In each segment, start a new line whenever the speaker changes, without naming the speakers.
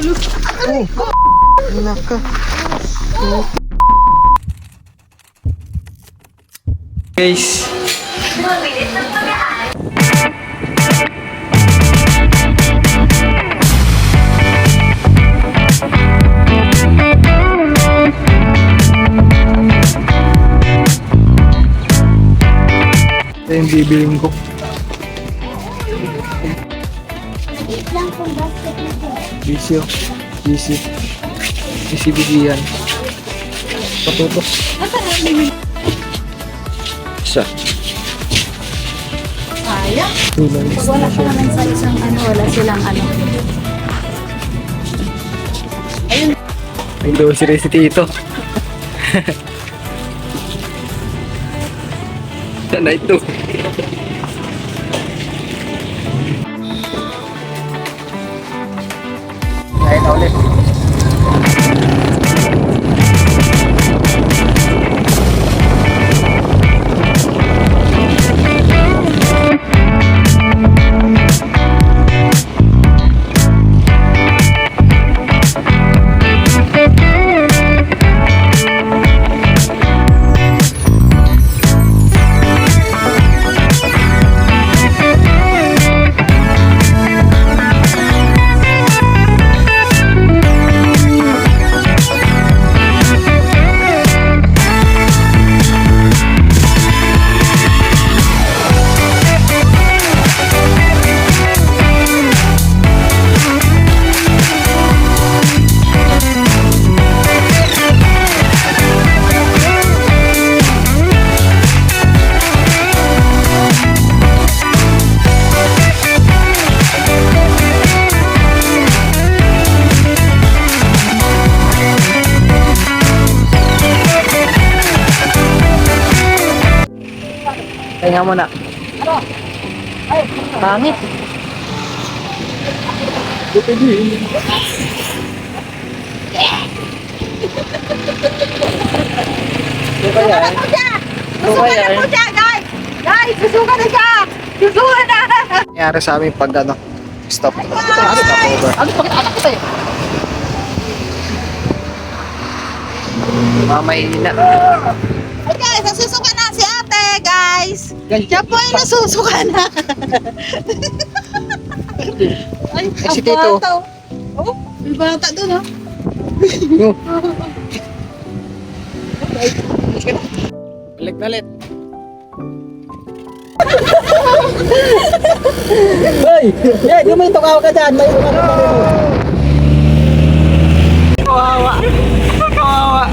Naka. Guys. Ito yung bibiling ko. Bisyo. Busy yan. Patutok. Isa.
Kaya?
Tulang.
Wala pa naman sa isang ano, wala silang ano. Ayun.
Ay, doon si Tito. Sana ito. Ngayon na ulit. Kaya mo na.
Ano? Ay, pangit.
Buti din.
Susukan na po siya! Susukan na po siya, guys! Guys, susukan na siya! Susukan na!
Nangyari sa amin pag ano, stop over.
Ano pag anak ko tayo?
Mamahina.
Ay guys, nasusukan na si ate, guys! Siya po ay nasusukan na! Ay,
si Tito.
bata, oh. Oh, may bata dun, oh.
Balik na ulit.
Hoy! Yeah, di may tukaw ka dyan. May tukaw ka dyan.
Kawawa. Kawawa.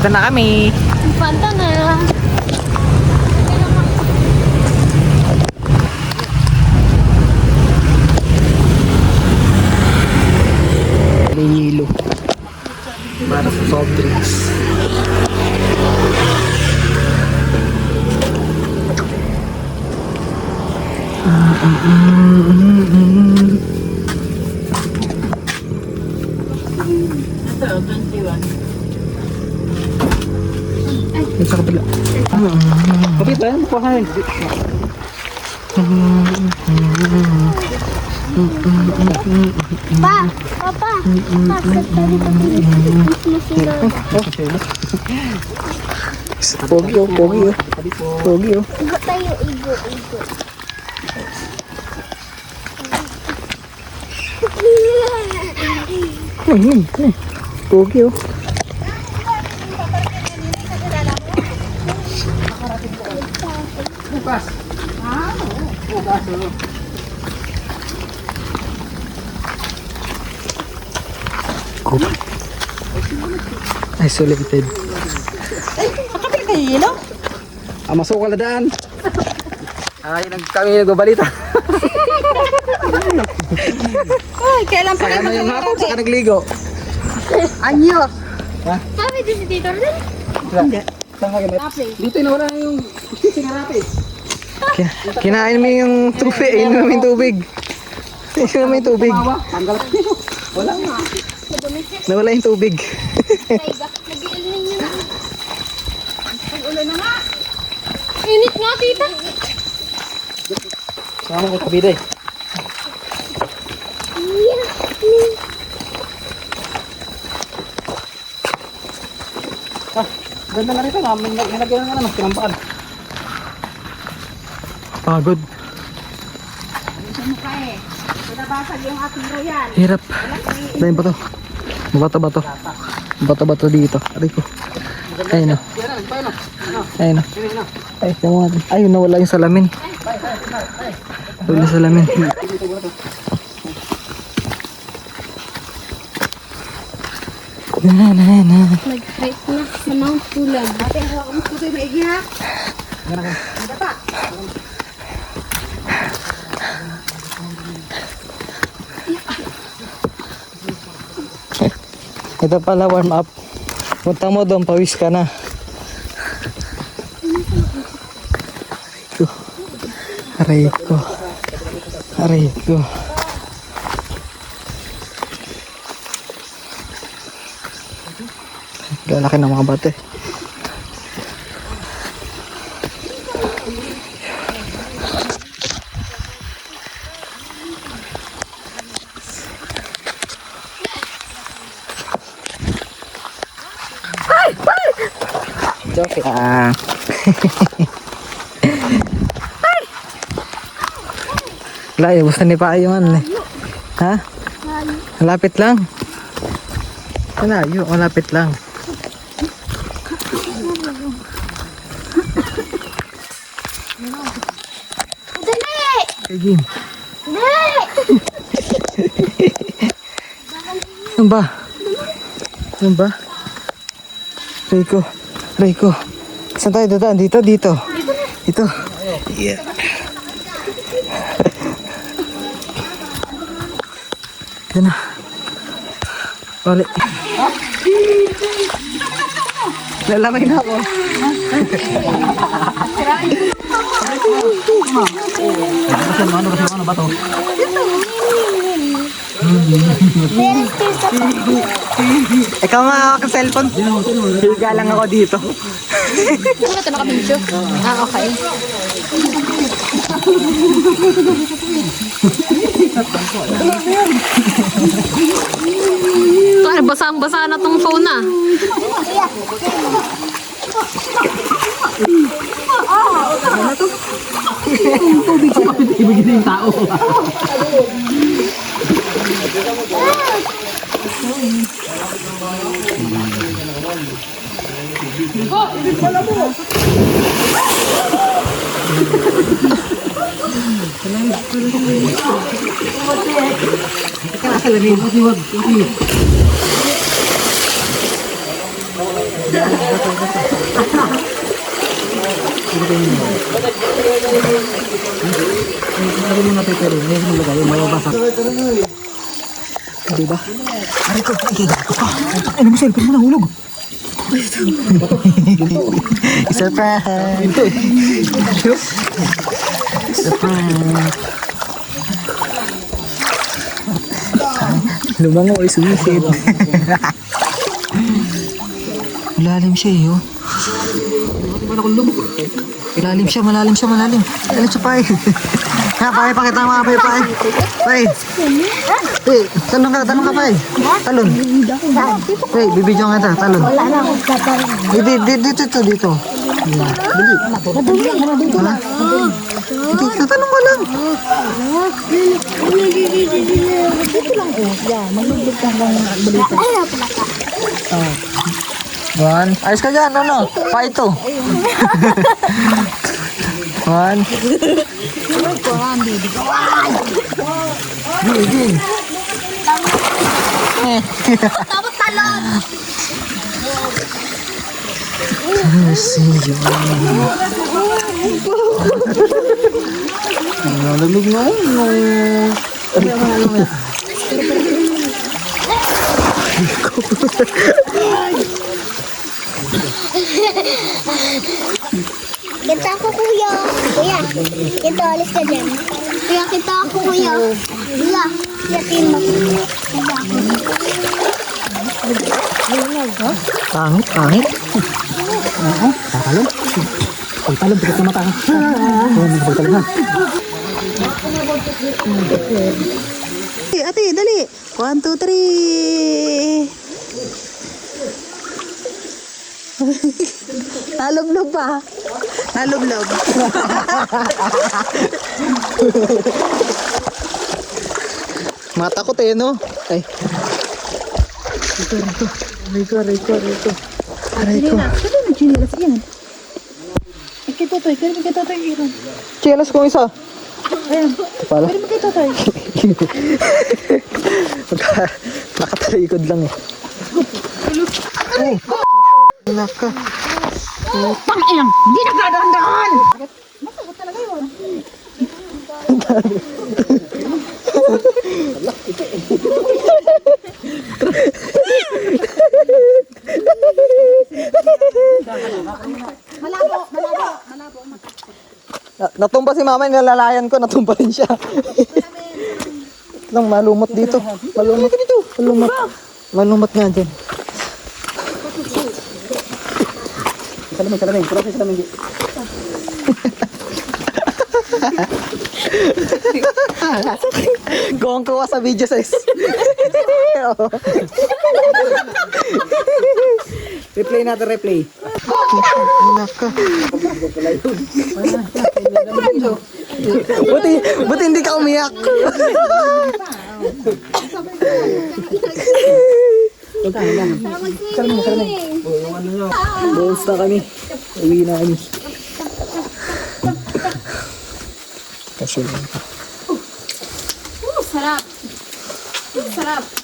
Dito na kami.
Panta na.
Hilo. Para sa soft drinks. Ay, sa kapila. Kapit ba yan? Kuhain.
Pa! Papa! Bakit tayo
Pogi oh, pogi oh. Pogi oh.
Igo tayo, igo.
Pogi oh. Isolated.
Nakapil kayo yun, no?
Masukal na daan. Kami nagbabalita.
Uy, kailan pa
Saka na yung hapon, saka nagligo.
Anyo!
Ha?
Sabi din si Tito rin?
Hindi. Saan ka gamit? Dito nawala na yung sinarapi. Kinain mo yung tubig. Inom mo yung tubig. Inom mo yung tubig. Tanggal ko. Wala nga. Nawala yung tubig.
Nag-iil ninyo na. Pag-ulo na nga. Init nga, tita.
Sama ko kabida eh. Ganda na rito na. May nagyan na naman. Kinampaan. Pagod.
Nabasag yung ating royal.
Hirap. Dahil ba to? Bato-bato. Bato-bato dito. Aray ko. Ayun o. Ayun o. Ay, tignan mo natin. Ayun, nawala yung salamin. Nawala yung salamin.
Nag-fight na sa Mount Pulag. Ate, hawa ko mo ito maigi ha.
Ito pala warm up. Punta mo doon, pawis ka na. Aray ko. Aray ko. Lalaki ng mga bate. Joke lang. Layo, gusto ni pa yung ano eh. Ha? Malapit lang. Layo, malapit lang.
Dali!
Game.
Dali!
Ano ba? Ano ba? Rico. Rico. Saan tayo dadaan? Dito, dito. Dito. Yeah. Yan na. Balik. Lalamay na ako. Ano ba to? Ikaw mga ka-cellphone? Higa lang ako dito.
Ito nakabidyo. Ah, okay.
Ay, basang-basa na tong phone na.
Ibigin na yung tao. Lagay mo na paper rin. Ngayon mo lagay. Mababasa. Diba? Aray ko. Ay, kaya ko pa. Ano mo, cellphone mo nahulog. Isa pa. Isa pa. Lumango ay sumisid. Malalim siya eh, oh. Malalim siya, malalim siya, malalim. Ano siya, Pai? Ha, Pai, pakita mo nga, Pai, Pai. Pai. Pai, talon ka, Pai. Talon. Pai, bibidyo nga ta, talon.
Wala na akong tatanong.
Dito. Dali. Wala. Dito, tanong ka lang.
Dito lang oh. Yeah, maglulog ka lang ng balita. Ay, pala ka.
One. Ayos ka dyan, ano? Pa ito. One. Gigi.
Tapos talon.
Sige. Nalamig na
Kita ako kuya. Kuya, kita alis ka dyan. Kuya, kita ako kuya. Kuya, yatin mo.
Pangit. Oo, tatalon. Pagtalon, bigat na mata. Oo, pagtalon ha.
Ate, dali. 1, 2, 3. Nalublob pa. Nalublob.
Matakot eh, no? Ay. Rito.
Ano na chinilas yan? Kita to, kita to yung
Chielas kong isa.
Ayan.
Pala.
Pwede makita tayo.
Nakatalikod lang eh. Naka.
Pang-ilang! Hindi nagdadaan-daan! Masakot talaga yun. Malabo.
Natumba si mama, nilalayan ko, natumba rin siya. Lang malumot dito. Malumot nga dyan. Salamay. Puro sa salamay. Gawang kuha sa video sis. Replay natin, replay. Naka. Buti hindi ka umiyak. Balls na kami. Uwi na kami.
Sarap.